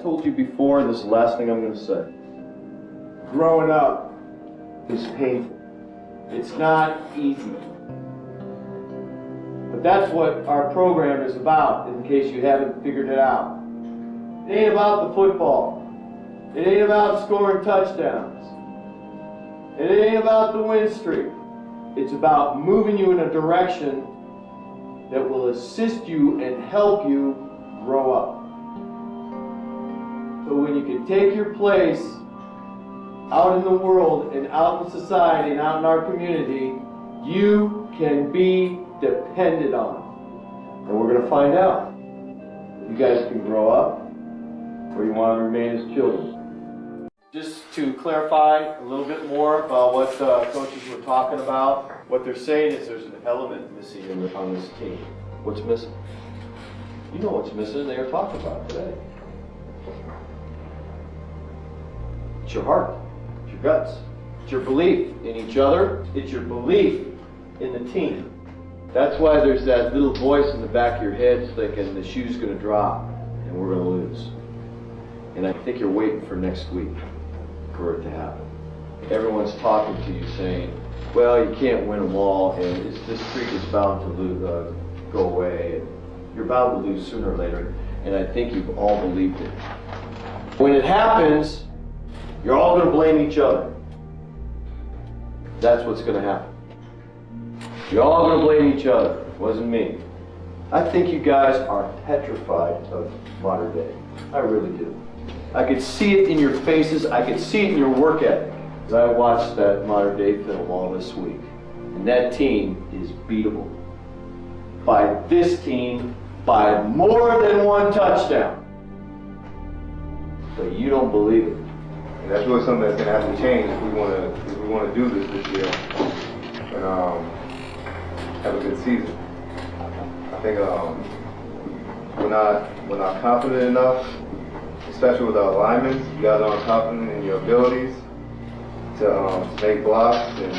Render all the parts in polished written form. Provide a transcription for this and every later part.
told you before, and this is the last thing I'm going to say. Growing up is painful. It's not easy. But that's what our program is about, in case you haven't figured it out. It ain't about the football. It ain't about scoring touchdowns. It ain't about the win streak. It's about moving you in a direction that will assist you and help you grow up. So when you can take your place out in the world and out in society and out in our community, you can be depended on. And we're going to find out if you guys can grow up or you want to remain as children. Just to clarify a little bit more about what coaches were talking about, what they're saying is there's an element missing on this team. What's missing? You know what's missing, they were talking about today. It's your heart, it's your guts, it's your belief in each other, it's your belief in the team. That's why there's that little voice in the back of your head thinking the shoe's going to drop and we're going to lose. And I think you're waiting for next week for it to happen. Everyone's talking to you saying, well, you can't win them all, and this streak is bound to go away, and you're bound to lose sooner or later, and I think you've all believed it. When it happens, you're all going to blame each other. That's what's going to happen. You're all going to blame each other. It wasn't me. I think you guys are petrified of modern day. I really do. I could see it in your faces. I could see it in your work ethic. As I watched that modern day film all this week. And that team is beatable. By this team, by more than one touchdown. But you don't believe it. And that's really something that's going to have to change if we want to do this year and have a good season. I think we're not confident enough, especially with our linemen. You guys aren't confident in your abilities to make blocks and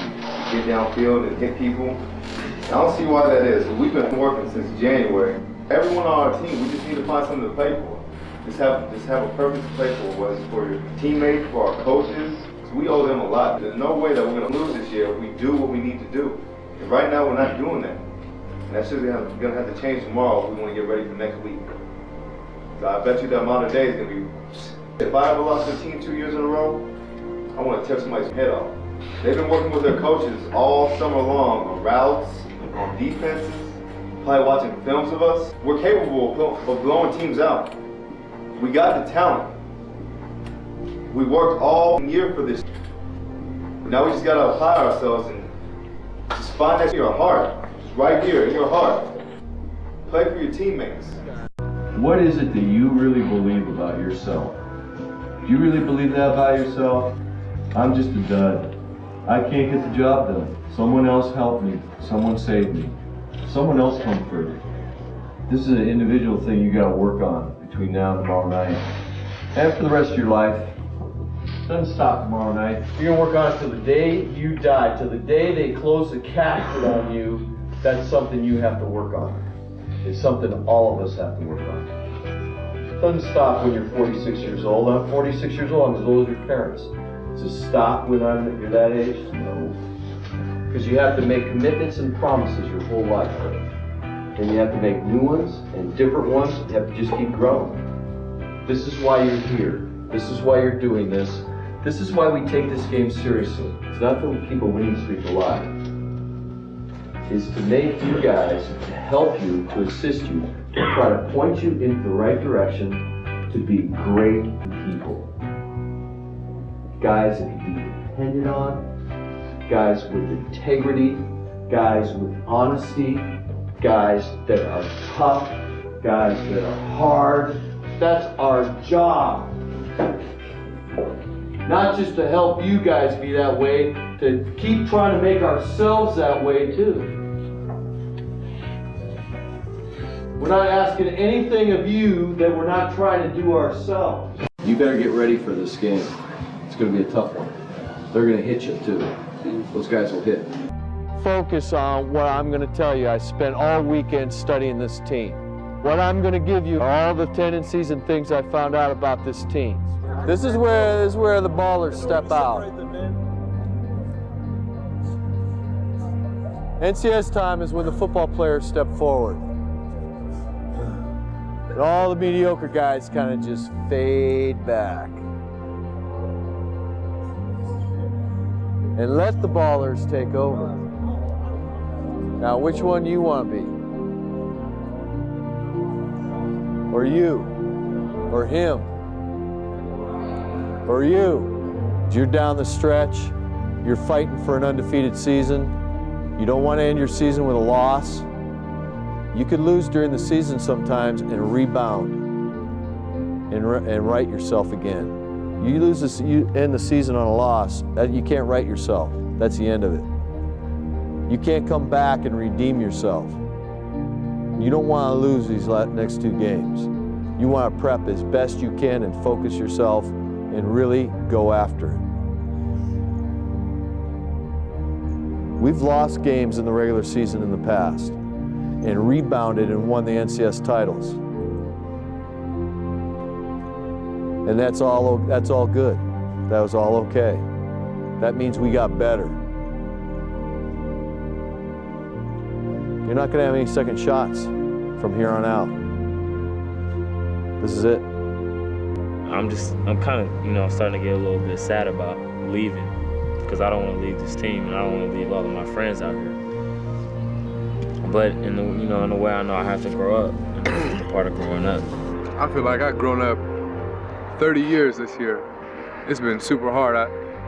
get downfield and hit people. And I don't see why that is. We've been working since January. Everyone on our team, we just need to find something to play for. Just have a purpose to play for, whether it's for your teammates, for our coaches. So we owe them a lot. There's no way that we're going to lose this year if we do what we need to do. And right now, we're not doing that. And that's just going to have to change tomorrow if we want to get ready for next week. So I bet you that amount of days is going to be... If I ever lost a team 2 years in a row, I want to tear somebody's head off. They've been working with their coaches all summer long on routes, on defenses, probably watching films of us. We're capable of blowing teams out. We got the talent. We worked all year for this. Now we just got to apply ourselves and just find that in your heart. Just right here in your heart. Play for your teammates. What is it that you really believe about yourself? Do you really believe that about yourself? I'm just a dud. I can't get the job done. Someone else helped me. Someone saved me. Someone else comforted. This is an individual thing you got to work on between now and tomorrow night. And for the rest of your life. Doesn't stop tomorrow night. You're going to work on it till the day you die, till the day they close the casket on you. That's something you have to work on. It's something all of us have to work on. It doesn't stop when you're 46 years old. I'm 46 years old. I'm as old as your parents. Does it stop when you're that age? No. Because you have to make commitments and promises your whole life. And you have to make new ones and different ones. You have to just keep growing. This is why you're here. This is why you're doing this. This is why we take this game seriously. It's not to keep a winning streak alive. It's to make you guys, to help you, to assist you, to try to point you in the right direction to be great people. Guys that can be depended on, guys with integrity, guys with honesty, guys that are tough, guys that are hard. That's our job. Not just to help you guys be that way, to keep trying to make ourselves that way too. We're not asking anything of you that we're not trying to do ourselves. You better get ready for this game. It's going to be a tough one. They're going to hit you too. Those guys will hit. Focus on what I'm going to tell you. I spent all weekend studying this team. What I'm going to give you are all the tendencies and things I found out about this team. This is where the ballers step out. NCS time is when the football players step forward. And all the mediocre guys kind of just fade back. And let the ballers take over. Now, which one do you want to be? Or you? Or him? Or you? You're down the stretch. You're fighting for an undefeated season. You don't want to end your season with a loss. You could lose during the season sometimes and rebound and right yourself again. You end the season on a loss, you can't right yourself. That's the end of it. You can't come back and redeem yourself. You don't want to lose these next 2 games. You want to prep as best you can and focus yourself and really go after it. We've lost games in the regular season in the past and rebounded and won the NCS titles. And that's all good. That was all okay. That means we got better. You're not going to have any second shots from here on out. This is it. I'm kind of, starting to get a little bit sad about leaving, because I don't want to leave this team and I don't want to leave all of my friends out here. But in a way I know I have to grow up, and this is the part of growing up. I feel like I've grown up 30 years this year. It's been super hard.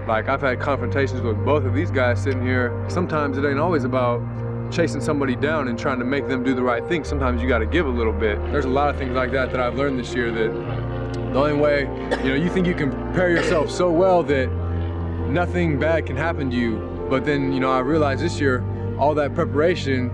I've had confrontations with both of these guys sitting here. Sometimes it ain't always about chasing somebody down and trying to make them do the right thing. Sometimes you got to give a little bit. There's a lot of things like that I've learned this year, that the only way, you think you can prepare yourself so well that nothing bad can happen to you. But then, I realized this year, all that preparation